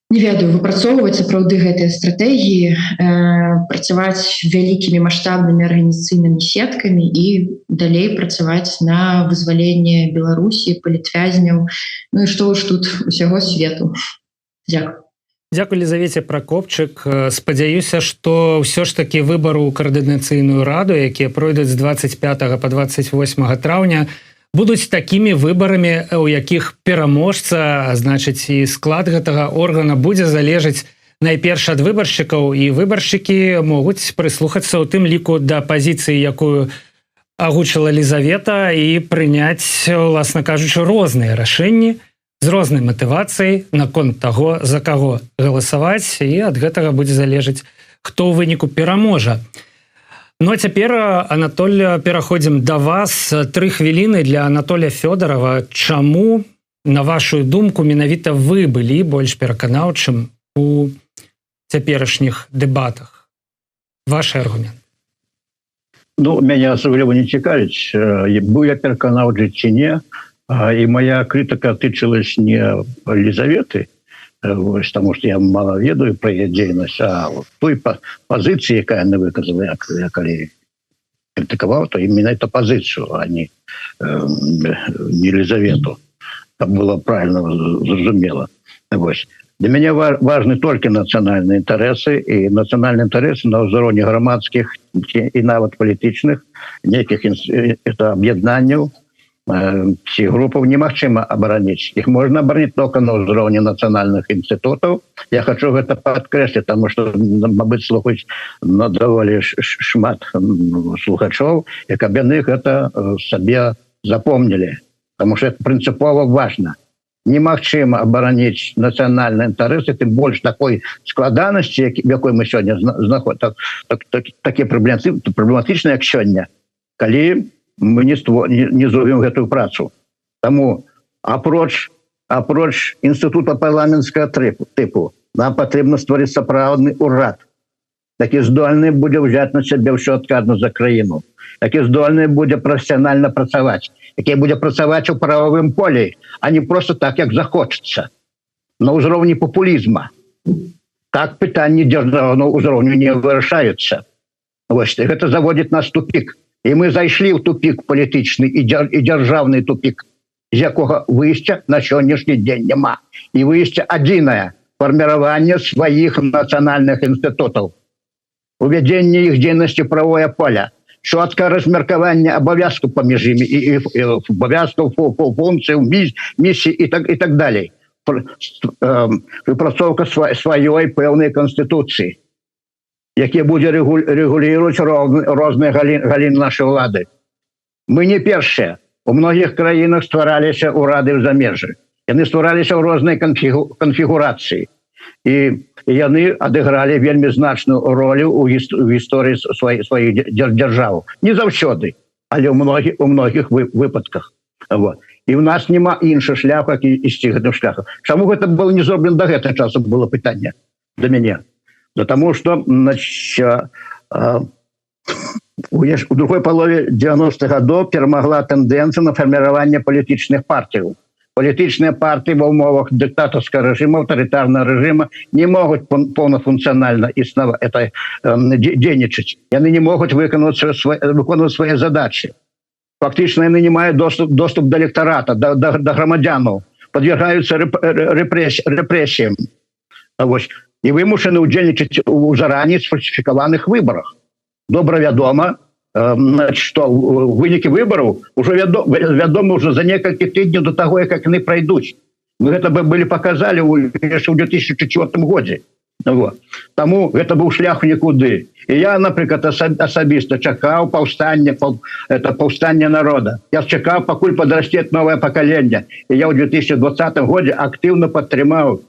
не ведаю, выпрацоўваць сапраўды гэтыя стратэгіі, працаваць вялікімі маштабнымі арганізацыйнымі сеткамі і далей працаваць на вызваленне Беларусі, палітвязняў, і што ж тут усяго свету. Дзякую. Дзякуй, Лізавеце Пракопчык. Спадзяюся, што ўсё ж такі выбары ў Координацыйную раду, якія пройдуць з 25 па 28 траўня, будуць такімі выбарамі, у якіх пераможца, значыць, і склад гэтага органа будзе залежаць найперш ад выбаршчыкаў, і выбаршчыкі могуць прыслухацца ў тым ліку да пазіцыі, якую агучыла Лізавета, і прыняць, уласна кажучы, розныя рашэнні з рознай матывацыяй наконт таго, за каго галасаваць, і ад гэтага будзе залежаць, хто ў выніку пераможа. Ну а цяпер, Анатоль, пераходзім да вас. 3 хвіліны для Анатоля Фёдорова. Чаму, на вашу думку, менавіта вы былі больш пераканаўчым у цяперашніх дэбатах? ваши аргументы? Ну, мяне асабліва не цікавіць, быў я пераканаўчы ці не, і моя крытыка тычылась не Лізаветы, вось, таму што я мала ведаю пра яе дзейнасць, а той пазіцыі, якая яна выказала, я калі крытыкаваў, то именно эту пазіцыю, а не Лізавету, каб было правильно зразумела. Вось. Для мяне важны толькі нацыянальныя інтарэсы, і нацыянальныя інтарэсы на ўзроўні грамадскіх і нават палітычных нейкіх аб'яднанняў ці групаў немагчыма абараніць. Іх можна абараніць толькі на ўзроўні нацыянальных інстытутаў. Я хочу гэта падкрэсліць, таму што, мабыць, слухаюць на даволі шмат слухачоў, і каб яны гэта сабе запомнілі, таму што гэта прынцыпова важна. Немагчыма абараніць нацыянальныя інтарэсы, тым больш такой складанасці, в якой мы сёння знаходзімся, такі праблематычны, як сёння, калі мы не зробім гэтую працу. Таму апроч інстытута парламенцкага тыпу нам патрэбна стварыць сапраўдны ўрад, які здольны будзе ўзяць на сябе ўсю адказнасць за краіну, які здольны будзе прафесіянальна працаваць, які будзе працаваць у прававым полі, а не просто так, як захочется, на ўзроўні папулізма. Так пытанні дзяржаўнага ўзроўню не вырашаюцца. Вось, гэта заводзіць нас в тупик. І мы зайшлі ў тупик палітычны і дзяржаўны тупик, з якога выйсця на сённяшні дзень няма. І выйсце адзінае – фарміраванне сваіх нацыянальных інстытутаў, увядзенне іх дзейнасці правое поля, чёткае размеркаванне абавязкаў паміж імі і абавязкаў, функцый, місій і так далей. Выпрацоўка сваёй пэўнай канстытуцыі, якія будзе рэгуліраваць розныя галіны нашай улады. Мы не першыя. У многіх краінах ствараліся ўрады ў замежжы. Яны ствараліся ў рознай канфігурацыі. І яны адыгралі вельмі значную ролю ў гісторыі сваіх дзяржаў. Не заўсёды, але ў многіх выпадках. І ў нас няма іншых шляху, як ісці гэтым шляхам. Чаму гэта было не зроблена да гэтага часу, было пытанне да мяне. Потому что у другой полове 90-х годов перемогла тенденция на формирование политических партий. Политические партии в умовах диктаторского режима, авторитарного режима не могут полнофункционально денежить. Они не могут выполнять свои задачи. Фактически они не имеют доступ до электората, до громадян, подвергаются репрессиям. І вымушаны ўдзельнічаць у зараней сфальсіфікаваных выбарах. Добра вядома, што вынікі выбараў ўжо вядома ўжо за некалькі тыдняў до таго, як яны прайдуць. Мы гэта былі паказалі яшчэ ў 2004 годзе. Таму гэта быў шлях нікуды. І я, напрыклад, асабіста чакаў паўстання народа. Я чакаў, пакуль падрасце новае пакаленне. І я ў 2020 годзе актыўна падтрымаў,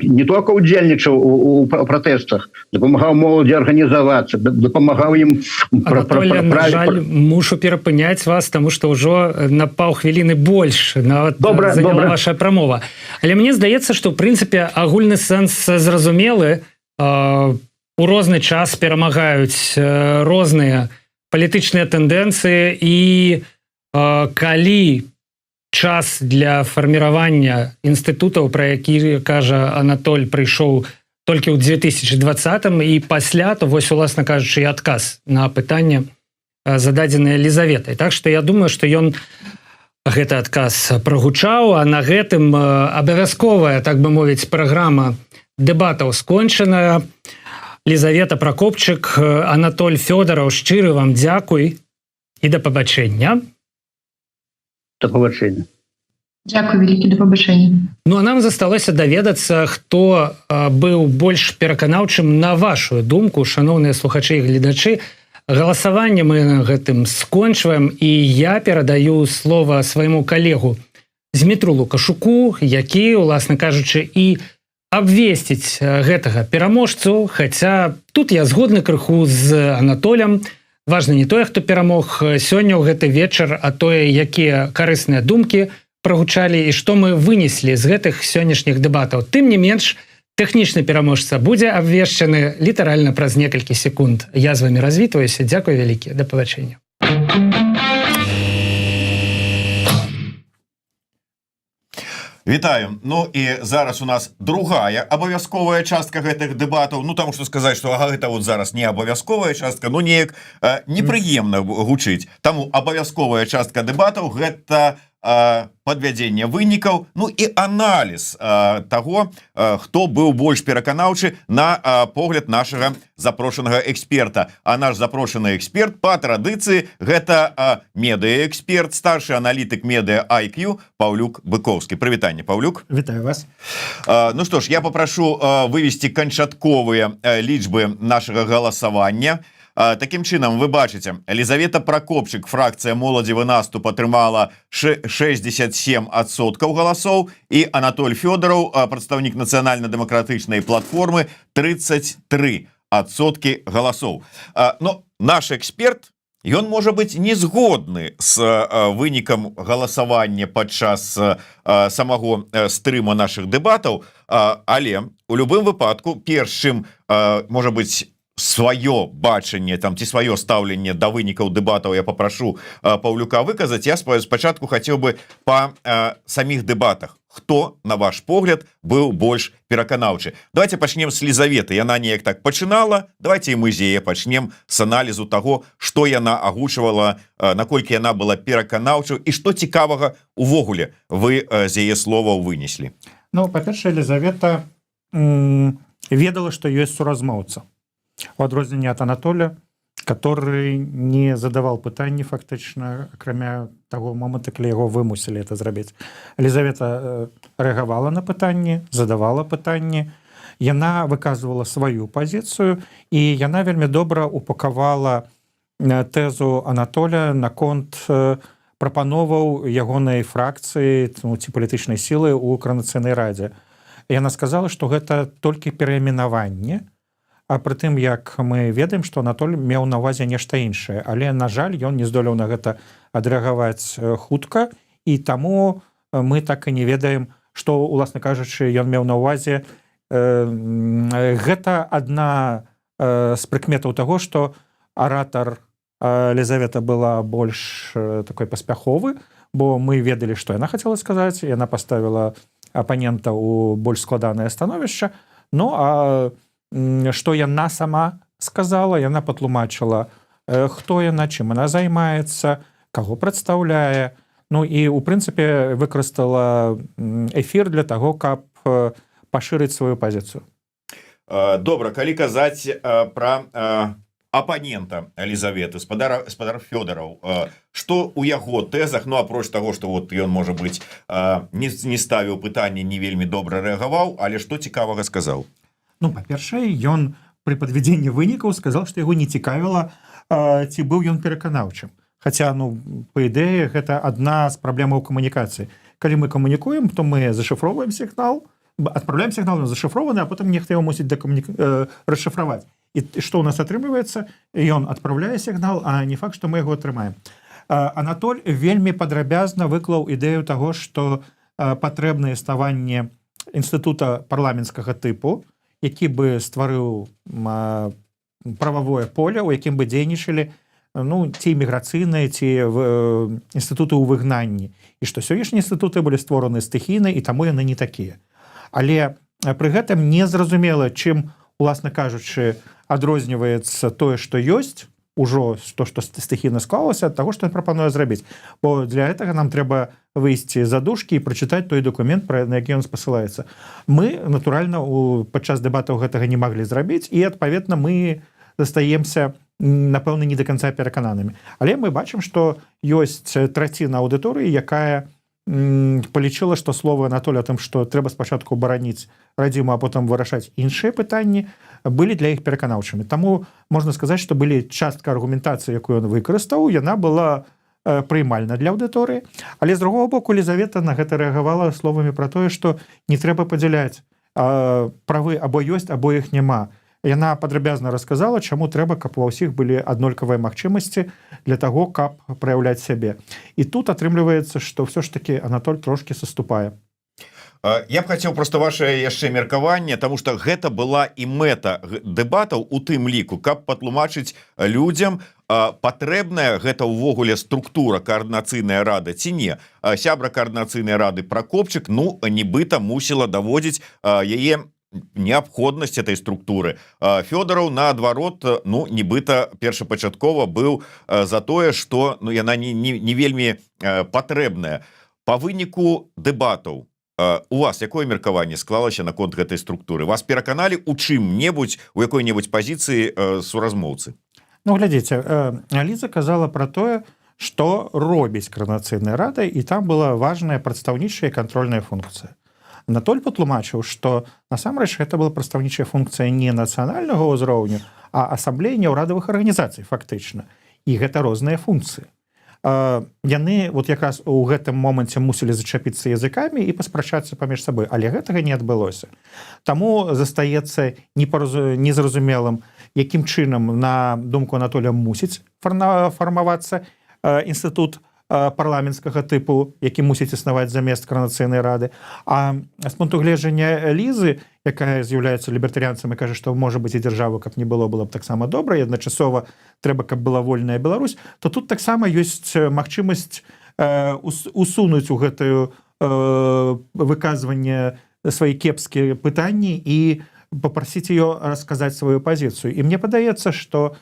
не толькі ўдзельнічаў у пратэстах, дапамагаў моладзі арганізавацца, дапамагаў ім... Анатолий, на жаль, мушу перапыняць вас, таму што ўжо на паўхвіліны больш нават заняла ваша прамова. Але мне здаецца, што, ў прынцыпе, агульны сэнс зразумелы. У розны час перамагаюць розныя палітычныя тэндэнцыі, і калі час для фарміравання інстытутаў, пра які кажа Анатоль, прыйшоў толькі ў 2020 і пасля, то вось, уласна кажучы, і адказ на пытанне зададзенае Лізаветай. Так што я думаю, што ён гэты адказ прагучаў, а на гэтым абавязковая, так бы мовіць, праграма дэбатаў скончаная. Лізавета Пракопчык, Анатоль Фёдараў, шчыры вам дзякуй і да пабачэння. Да пабачэння. Дзякуй вялікі, да пабачэння. Ну, а нам засталося даведацца, хто быў больш пераканаўчым на вашу думку, шаноўныя слухачы і гледачы. Галасаванне мы на гэтым скончваем, і я перадаю слова свайму калегу Змітру Лукашуку, які, уласна кажучы, і абвесціць гэтага пераможцу, хаця тут я згодны крыху з Анатолем. Важна не тое, хто перамог сёння ў гэты вечар, а тое, якія карысныя думкі прагучалі і што мы вынеслі з гэтых сённяшніх дэбатаў. Тым не менш, Тэхнічны пераможца будзе абвешчаны літаральна праз некалькі секунд. Я з вами развітваюся. Дзякуй вялікі. Да пабачэння. Вітаю. Ну і зараз у нас другая абавязковая частка гэтых дэбатаў. Ну, таму што сказаць, што гэта вот зараз не абавязковая частка, ну, неяк непрыемна гучыць. Таму абавязковая частка дэбатаў – гэта подвядзенне вынікаў, ну і аналіз таго, хто быў больш пераканаўчы на погляд нашага запрошанага эксперта. А наш запрошаны эксперт па традыцыі гэта медыаэксперт, старшы аналітык медыа IQ Паўлюк Быкоўскі. Прывітанне, Паўлюк. Вітаю вас. Ну што ж, я папрашу вывесці канчатковыя лічбы нашага галасавання. Такім чынам, вы бачыце, Елізавета Пракопчык, фракцыя моладзевы наступ, атрымала 67% галасоў, і Анатоль Фёдораў, прадстаўнік нацыянальна-дэмакратычнай платформы, 33% галасоў. Но наш эксперт, ён можа быць не згодны з вынікам галасавання падчас самого стрыма нашых дэбатаў, але у любым выпадку, перш чым, можа быць, сваё бачанне там ці сваё стаўленне да вынікаў дэбатаў я папрашу Паўлюка выказаць. Я спачатку хацеў бы па саміх дэбатах. Хто, на ваш погляд, быў больш пераканаўчы? Давайте пачнем з Лізаветы. Яна неяк так пачынала. Давайте і мы з яе пачнем з аналізу таго, што яна агучвала, наколькі яна была пераканаўчай і што цікавага увогуле вы з яе словаў вынеслі. Ну, па-першае, Елізавета ведала, што ёсць суразмоўца. У адрозненне ад Анатоля, который не задавал пытанні фактычна, акрамя таго момента, калі яго вымусілі это зрабіць. Елізавета рэагавала на пытанні, задавала пытанні, яна выказвала сваю пазіцыю, і яна вельмі добра упакавала тэзу Анатоля наконт прапановаў ягонай фракцыі ці палітычнай сілы ў Коардынацыйнай радзе. Яна сказала, што гэта толькі перайменаванне, а пры тым, як мы ведаем, што Анатоль меў на ўвазе нешта іншае, але, на жаль, ён не здолеў на гэта адрэагаваць хутка, і таму мы так і не ведаем, што, уласна кажучы, ён меў на ўвазе. Гэта адна з прыкметаў таго, што аратар Елізавета была больш такой паспяховы, бо мы ведалі, што яна хацела сказаць, яна паставіла апанента ў больш складанае становішча, ну, а што яна сама сказала, яна патлумачыла, хто яна, чым яна займаецца, каго прадстаўляе, ну і ў прынцыпе выкарыстала эфір для таго, каб пашырыць сваю пазіцыю. Добра, калі казаць пра апанента Елізаветы, спадар Фёдораў, што ў яго тэзах, ну апроч таго, што вот ён, можа быць, не ставіў пытанне, не вельмі добра рэагаваў, але што цікавага сказаў? Ну, па-першае, ён пры падвядзенні вынікаў сказаў, што яго не цікавіла, ці быў ён пераканаўчым. Хаця, ну, па ідэі, гэта адна з праблемаў камунікацыі. Калі мы камунікуем, то мы зашыфроўваем сігнал, адпраўляем сігнал, ён зашыфрованы, а потым нехта яго мусіць расшыфраваць. І што ў нас атрымліваецца? Ён адпраўляе сігнал, а не факт, што мы яго атрымаем. Анатоль вельмі падрабязна выклаў ідэю таго, што патрэбна існаванне інстытута парламенцкага тыпу, які бы стварыў прававое поле, у якім бы дзейнічалі, ну, ці міграцыйныя, ці інстытуты ў выгнанні. І што сённяшнія інстытуты былі створаны стыхійна, і таму яны не такія. Але пры гэтым не зразумела, чым, уласна кажучы, адрозніваецца тое, што ёсць, ужо то, што стыхійна склалася, ад таго, што ён прапануе зрабіць. Бо для гэтага нам трэба выйсці за дужкі і прачытаць той дакумент, на які ён спасылаецца. Мы, натуральна, падчас дэбатаў гэтага не маглі зрабіць, і, адпаведна, мы застаемся, напэўна, не да канца перакананымі. Але мы бачым, што ёсць траціна аўдыторыі, якая палічыла, што словы Анатоля о том, што трэба спачатку бараніць радзіму, а потым вырашаць іншыя пытанні, былі для іх пераканаўчымі. Таму можна сказаць, што былі частка аргументацыі, якую ён выкарыстаў, яна была прыймальна для аўдыторыі. Але з другого боку, Елізавета на гэта рэагавала словамі пра тое, што не трэба падзяляць правы або ёсць, або іх няма. Яна падрабязна расказала, чаму трэба, каб ва ўсіх былі аднолькавыя магчымасці для таго, каб праяўляць сябе. І тут атрымліваецца, што ўсё ж такі Анатоль трошкі саступае. Я б хацеў просто ваше яшчэ меркаванне, тому что гэта была і мэта дэбатаў у тым ліку, каб патлумачыць людзям, патрэбная гэта ўвогуле структура каардынацыйная рада ці не. Сябра каардынацыйнай рады Пракопчык, ну, нібыта мусіла даводзіць яе неабходнасць этой структуры. Фёдораў, наадварот, ну, нібыта першапачаткова быў за тое, што ну, яна не вельмі патрэбная. Па выніку дэбатаў, у вас якое меркаванне склалася наконт гэтай структуры? Вас пераканалі у чым-небудзь, у якой-небудзь пазіцыі суразмоўцы? Ну, глядзіце, Ліза казала пра тое, што робіць Коордынацыйная рада, і там была важная прадстаўнічая і кантрольная функцыя. Анатоль патлумачыў, што насамрэч гэта была прадстаўнічая функцыя не нацыянальнага ўзроўню, а асамблея ўрадавых арганізацый фактычна. І гэта розныя функцыі. Яны вот якраз у гэтым моманце мусілі зачапіцца языкамі і паспрачацца паміж сабой, але гэтага не адбылося. Таму застаецца незразумелым, якім чынам, на думку Анатоля, мусіць фармавацца інстытут парламенцкага тыпу, які мусіць існаваць замест Коордынацыйнай рады. А з пункту гледжання Лізы, якая з'яўляецца лібертарыянцам і кажа, што можа быць і дзяржавы, каб не было б таксама добра, і адначасова трэба, каб была вольная Беларусь, то тут таксама ёсць магчымасць усунуць у гэтую выказванне свае кепскія пытанні і папрасіць ее расказаць сваю пазіцыю. І мне падаецца, што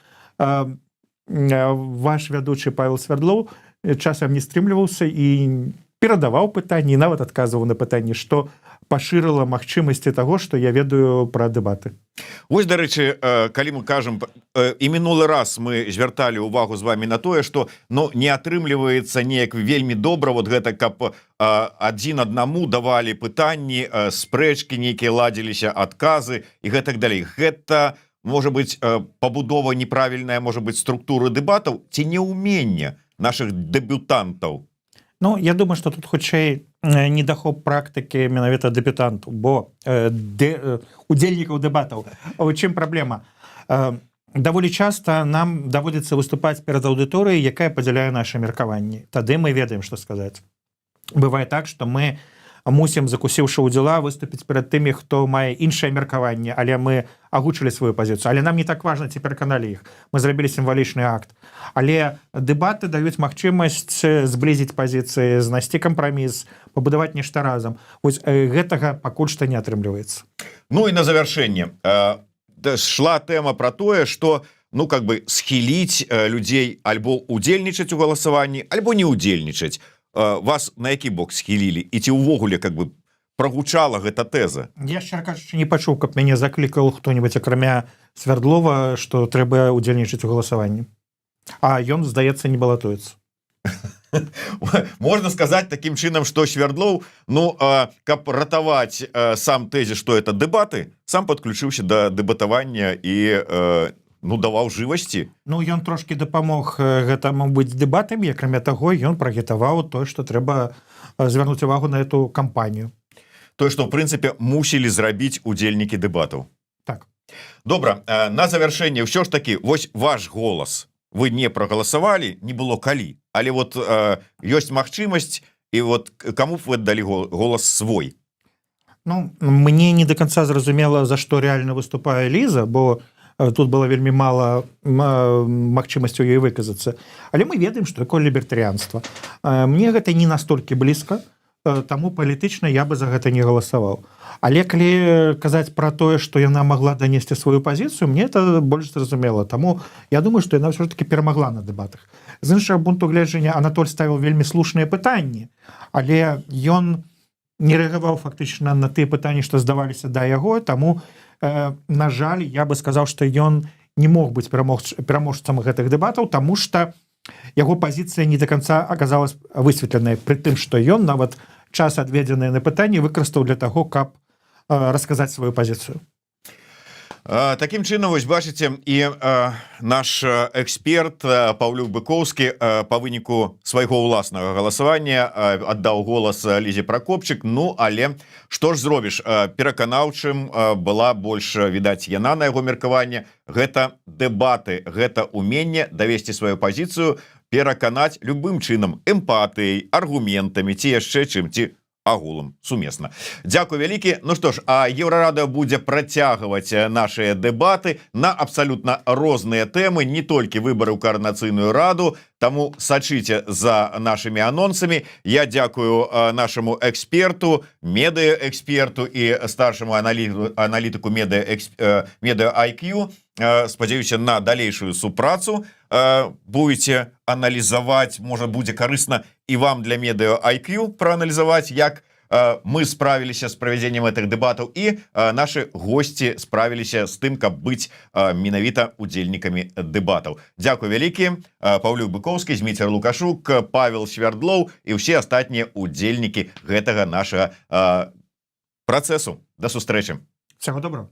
ваш вядучы Павел Свердлоў часам не стрымліваўся і перадаваў пытанні, і нават адказваў на пытанні, што пашырыла магчымасці таго, што я ведаю пра дэбаты. Вось, дарэчы, калі мы кажам, і мінулы раз мы звярталі ўвагу з вами на тое, што ну, не атрымліваецца неяк вельмі добра вот гэта, каб адзін аднаму давалі пытанні, спрэчкі нейкія ладзіліся, адказы і гэтак далей. Гэта, можа быць, пабудова неправільная, можа быць, структуры дэбатаў ці неўменне наших дэбютантаў? Ну, я думаю, што тут хутчэй недахоп практыкі менавіта дэбютантаў, бо удзельнікаў дэбатаў. У чым праблема? Даволі часта нам даводзіцца выступаць перад аўдыторыяй, якая падзяляе нашы меркаванні. Тады мы ведаем, што сказаць. Бывае так, што мы мусім, закусіўшы ўдзела, выступіць перад тымі, хто мае іншае меркаванне, але мы агучылі сваю пазіцыю. Але нам не так важна, ці пераканалі іх. Мы зрабілі сімвалічны акт. Але дэбаты даюць магчымасць зблізіць пазіцыі, знайсці кампраміс, пабудаваць нешта разам. Вось гэтага пакуль што не атрымліваецца. Ну і на завяршэнне. Шла тэма пра тое, што ну, как бы схіліць людзей альбо удзельнічаць у галасаванні, альбо не удзельнічаць. Вас на які бок схілілі? І ці ўвогуле как бы прогучала гэта тэза? Я, шчыра кажучы, не пачуў, каб мяне заклікаў хто-нибудь, акрамя Свердлова, што трэба удзельнічаць у галасаванні. А ён, здаецца, не балатуецца. Можна сказаць такім чынам, што Свердлоў, ну, каб ратаваць сам тэзе, што это дэбаты, сам падключыўся да дэбатавання і ну, даваў жывасці. Ну, ён трошки дапамог гэтаму быць дэбатамі, акрамя таго, ён прагітаваў тое, што трэба звярнуць увагу на эту кампанію. Тое, што, ў прынцыпе, мусілі зрабіць удзельнікі дэбатаў. Так. Добра, на завяршэнне ўсё ж такі, вось ваш голас. Вы не прагаласавалі, не было калі. Але вот ёсць магчымасць, і вот каму б вы аддалі голас свой? Ну, мне не до конца зразумела, за што рэальна выступае Ліза, бо тут было вельмі мала магчымасцю ёй выказацца. Але мы ведаем, што такое лібертарыянства. Мне гэта не настолькі блізка, таму палітычна я бы за гэта не галасаваў. Але калі казаць пра тое, што яна магла данесці сваю пазіцыю, мне это больш зразумела. Таму я думаю, што яна ўсё ж таки перамагла на дэбатах. З іншага пункту гледжання Анатоль ставіў вельмі слушныя пытанні, але ён не рэагаваў фактычна на тыя пытанні, што здаваліся да яго, таму на жаль, я бы сказаў, што ён не мог быць пераможцам гэтых дэбатаў, таму што яго пазіцыя не до конца аказалась высветленая, пры тым, што ён нават час адведзены на пытанні выкарыстаў для таго, каб расказаць сваю пазіцыю. Такім чынам, вось бачыце, і наш эксперт Паўлюк Быкоўскі па выніку свайго ўласнага галасавання аддаў голас Лізе Пракопчык. Ну, але што ж зробіш? Пераканаўчым была больш, відаць, яна на яго меркаванне. Гэта дэбаты, гэта уменне давесці сваю пазіцыю, пераканаць любым чынам, эмпатыяй, аргументамі, ці яшчэ чым, ці агулам сумесна. Дзякуй вялікі. Ну што ж, а Еўрарадыё будзе працягваць нашыя дэбаты на абсалютна розныя тэмы, не толькі выбары ў каардынацыйную раду, таму сачыце за нашымі анонсамі. Я дзякую нашаму эксперту, медыаэксперту і старшаму аналітыку медыа IQ. Спадзяюся на далейшую супрацу. Будете аналізаваць, можа будзе карысна і вам для медыа IQ прааналізаваць, як мы справіліся з правядзеннем гэтых дэбатаў і нашы госці справіліся з тым, каб быць менавіта удзельнікамі дэбатаў. Дзякуй вялікі. Паўлюк Быкоўскі, Зміцер Лукашук, Павел Свярдлоў і ўсе астатнія удзельнікі гэтага нашага працэсу. Да сустрэчы. Всего доброго.